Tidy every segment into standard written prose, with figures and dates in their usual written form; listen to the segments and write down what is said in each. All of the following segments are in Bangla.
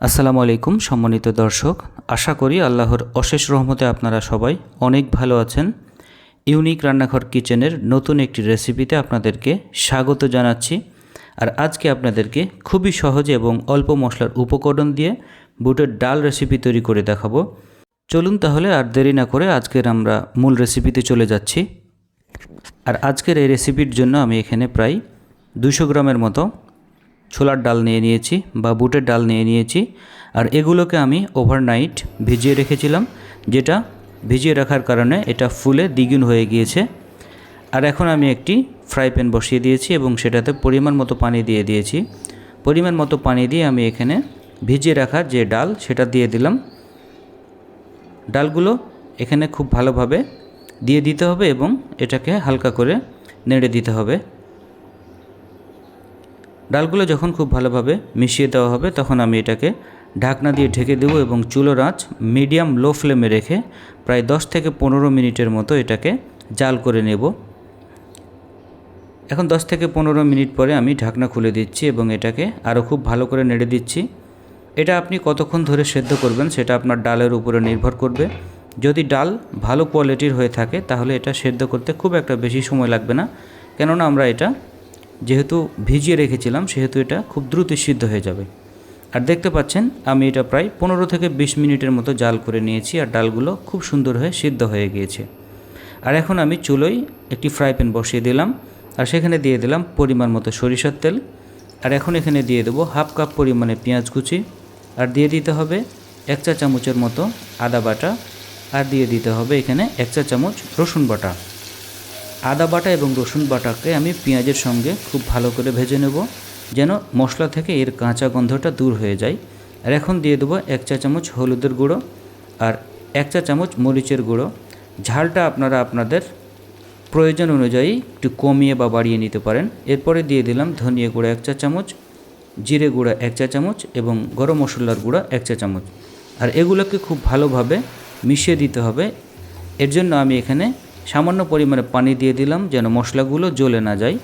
আসসালামু আলাইকুম সম্মানিত দর্শক, আশা করি আল্লাহর অশেষ রহমতে আপনারা সবাই অনেক ভালো আছেন। ইউনিক রান্নাঘর কিচেনের নতুন একটি রেসিপিতে আপনাদেরকে স্বাগত জানাচ্ছি। আর আজকে আপনাদেরকে খুবই সহজে এবং অল্প মশলার উপকরণ দিয়ে বুটের ডাল রেসিপি তৈরি করে দেখাবো। চলুন তাহলে আর দেরি না করে আজকের আমরা মূল রেসিপিতে চলে যাচ্ছি। আর আজকের এই রেসিপির জন্য আমি এখানে প্রায় 200 গ্রামের মতো ছোলার ডাল নিয়ে নিয়েছি বা বুটের ডাল নিয়ে নিয়েছি। আর এগুলোকে আমি ওভারনাইট ভিজিয়ে রেখেছিলাম, যেটা ভিজিয়ে রাখার কারণে এটা ফুলে দ্বিগুণ হয়ে গিয়েছে। আর এখন আমি একটি ফ্রাই প্যান বসিয়ে দিয়েছি এবং সেটাতে পরিমাণ মতো পানি দিয়ে দিয়েছি। পরিমাণ মতো পানি দিয়ে আমি এখানে ভিজিয়ে রাখা যে ডাল সেটা দিয়ে দিলাম। ডালগুলো এখানে খুব ভালোভাবে দিয়ে দিতে হবে এবং এটাকে হালকা করে নেড়ে দিতে হবে। ডালগুলো যখন খুব ভালোভাবে মিশিয়ে দেওয়া হবে তখন আমি এটাকে ঢাকনা দিয়ে ঢেকে দেবো এবং চুলোর আঁচ মিডিয়াম লো ফ্লেমে রেখে প্রায় 10 থেকে 15 মিনিটের মতো এটাকে জাল করে নেব। এখন 10 থেকে 15 মিনিট পরে আমি ঢাকনা খুলে দিচ্ছি এবং এটাকে আরও খুব ভালো করে নেড়ে দিচ্ছি। এটা আপনি কতক্ষণ ধরে সেদ্ধ করবেন সেটা আপনার ডালের উপরে নির্ভর করবে। যদি ডাল ভালো কোয়ালিটির হয়ে থাকে তাহলে এটা সেদ্ধ করতে খুব একটা বেশি সময় লাগবে না, কেননা আমরা এটা যেহেতু ভিজিয়ে রেখেছিলাম সেহেতু এটা খুব দ্রুত সিদ্ধ হয়ে যাবে। আর দেখতে পাচ্ছেন আমি এটা প্রায় 15 থেকে 20 মিনিটের মতো জাল করে নিয়েছি আর ডালগুলো খুব সুন্দর হয়ে সিদ্ধ হয়ে গিয়েছে। আর এখন আমি চুলোয় একটি ফ্রাই প্যান বসিয়ে দিলাম আর সেখানে দিয়ে দিলাম পরিমাণ মতো সরিষার তেল। আর এখন এখানে দিয়ে দেবো হাফ কাপ পরিমাণে পেঁয়াজ কুচি, আর দিয়ে দিতে হবে 1 চা চামচের মতো আদা বাটা, আর দিয়ে দিতে হবে এখানে 1 চা চামচ রসুন বাটা। আদা বাটা এবং রসুন বাটাকে আমি পেঁয়াজের সঙ্গে খুব ভালো করে ভেজে নেব, যেন মশলা থেকে এর কাঁচা গন্ধটা দূর হয়ে যায়। আর এখন দিয়ে দেবো 1 চা চামচ হলুদের গুঁড়ো আর 1 চা চামচ মরিচের গুঁড়ো। ঝালটা আপনারা আপনাদের প্রয়োজন অনুযায়ী একটু কমিয়ে বা বাড়িয়ে নিতে পারেন। এরপরে দিয়ে দিলাম ধনিয়া গুঁড়ো 1 চা চামচ, জিরে গুঁড়া 1 চা চামচ এবং গরম মশলার গুঁড়া 1 চা চামচ। আর এগুলোকে খুব ভালোভাবে মিশিয়ে দিতে হবে। এর জন্য আমি এখানে সামান্য পরিমাণে পানি দিয়ে দিলাম যেন মশলাগুলো জ্বলে না যায়।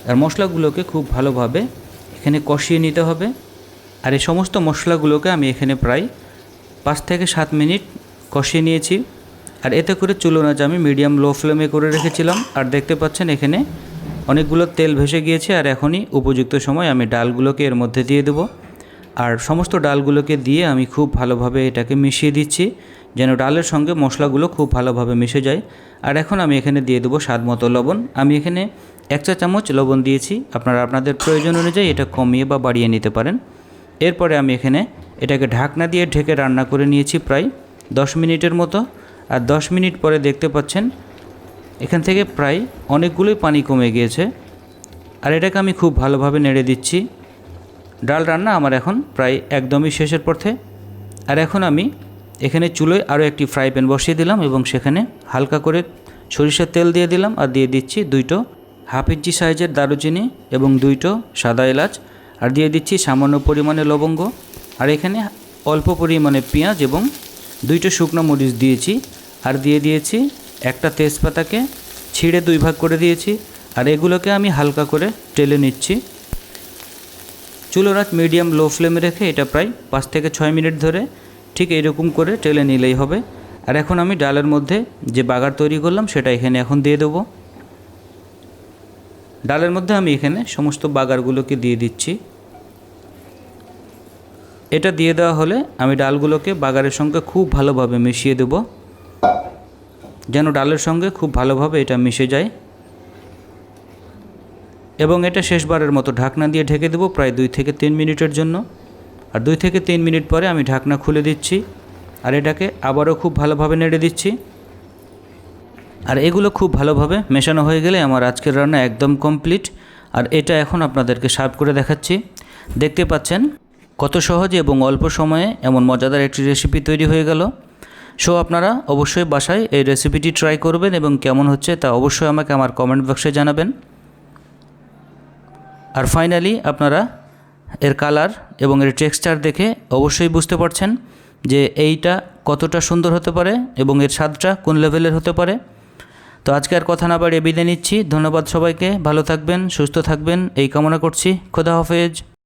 আর মশলাগুলোকে খুব ভালোভাবে এখানে কষিয়ে নিতে হবে। আর এই সমস্ত মশলাগুলোকে আমি এখানে প্রায় 5 থেকে 7 মিনিট কষিয়ে নিয়েছি। আর এতে করে চুলোর আঁচ আমি মিডিয়াম লো ফ্লেমে করে রেখেছিলাম। আর দেখতে পাচ্ছেন এখানে অনেকগুলো তেল ভেসে গিয়েছে। আর এখনই উপযুক্ত সময় আমি ডালগুলোকে এর মধ্যে দিয়ে দেবো। আর সমস্ত ডালগুলোকে দিয়ে আমি খুব ভালোভাবে এটাকে মিশিয়ে দিচ্ছি যেন ডালের সঙ্গে মশলাগুলো খুব ভালোভাবে মিশে যায়। আর এখন আমি এখানে দিয়ে দেবো স্বাদ মতো লবণ। আমি এখানে 1 চা চামচ লবণ দিয়েছি, আপনারা আপনাদের প্রয়োজন অনুযায়ী এটা কমিয়ে বা বাড়িয়ে নিতে পারেন। এরপরে আমি এখানে এটাকে ঢাকনা দিয়ে ঢেকে রান্না করে নিয়েছি প্রায় 10 মিনিটের মতো। আর 10 মিনিট পরে দেখতে পাচ্ছেন এখান থেকে প্রায় অনেকগুলোই পানি কমে গিয়েছে। আর এটাকে আমি খুব ভালোভাবে নেড়ে দিচ্ছি। ডাল রান্না আমার এখন প্রায় একদমই শেষের পথে। আর এখন আমি এখানে চুলোয় আরও একটি ফ্রাই প্যান বসিয়ে দিলাম এবং সেখানে হালকা করে সরিষার তেল দিয়ে দিলাম। আর দিয়ে দিচ্ছি 2টো হাফ ইঞ্চি সাইজের দারুচিনি এবং 2টো সাদা এলাচ, আর দিয়ে দিচ্ছি সামান্য পরিমাণে লবঙ্গ। আর এখানে অল্প পরিমাণে পেঁয়াজ এবং 2টো শুকনো মরিচ দিয়েছি। আর দিয়ে দিয়েছি একটা তেজপাতাকে ছিঁড়ে 2 ভাগ করে দিয়েছি। আর এগুলোকে আমি হালকা করে টেলে নিচ্ছি। চুলোর আঁচ মিডিয়াম লো ফ্লেমে রেখে এটা প্রায় 5 থেকে 6 মিনিট ধরে ঠিক এইরকম করে টেলে নিলেই হবে। আর এখন আমি ডালের মধ্যে যে বাগার তৈরি করলাম সেটা এখানে এখন দিয়ে দেবো। ডালের মধ্যে আমি এখানে সমস্ত বাগারগুলোকে দিয়ে দিচ্ছি। এটা দিয়ে দেওয়া হলে আমি ডালগুলোকে বাগারের সঙ্গে খুব ভালোভাবে মিশিয়ে দেব যেন ডালের সঙ্গে খুব ভালোভাবে এটা মিশে যায়। এবং এটা শেষবারের মতো ঢাকনা দিয়ে ঢেকে দেবো প্রায় 2 থেকে 3 মিনিটের জন্য। আর 2 থেকে 3 মিনিট পরে আমি ঢাকনা খুলে দিচ্ছি আর এটাকে আবারও খুব ভালোভাবে নেড়ে দিচ্ছি। আর এগুলো খুব ভালোভাবে মেশানো হয়ে গেলে আমার আজকের রান্না একদম কমপ্লিট। আর এটা এখন আপনাদেরকে সার্ভ করে দেখাচ্ছি। দেখতে পাচ্ছেন কত সহজে এবং অল্প সময়ে এমন মজাদার একটি রেসিপি তৈরি হয়ে গেল। সো আপনারা অবশ্যই বাসায় এই রেসিপিটি ট্রাই করবেন এবং কেমন হচ্ছে তা অবশ্যই আমাকে আমার কমেন্ট বক্সে জানাবেন। আর ফাইনালি আপনারা এর কালার এবং এর টেক্সচার দেখে অবশ্যই বুঝতে পারছেন যে এইটা কতটা সুন্দর হতে পারে এবং এর স্বাদটা কোন লেভেলের হতে পারে। তো আজকে আর কথা না বাড়িয়ে বিদায় নিচ্ছি। ধন্যবাদ সবাইকে, ভালো থাকবেন, সুস্থ থাকবেন এই কামনা করছি। খোদা হাফেজ।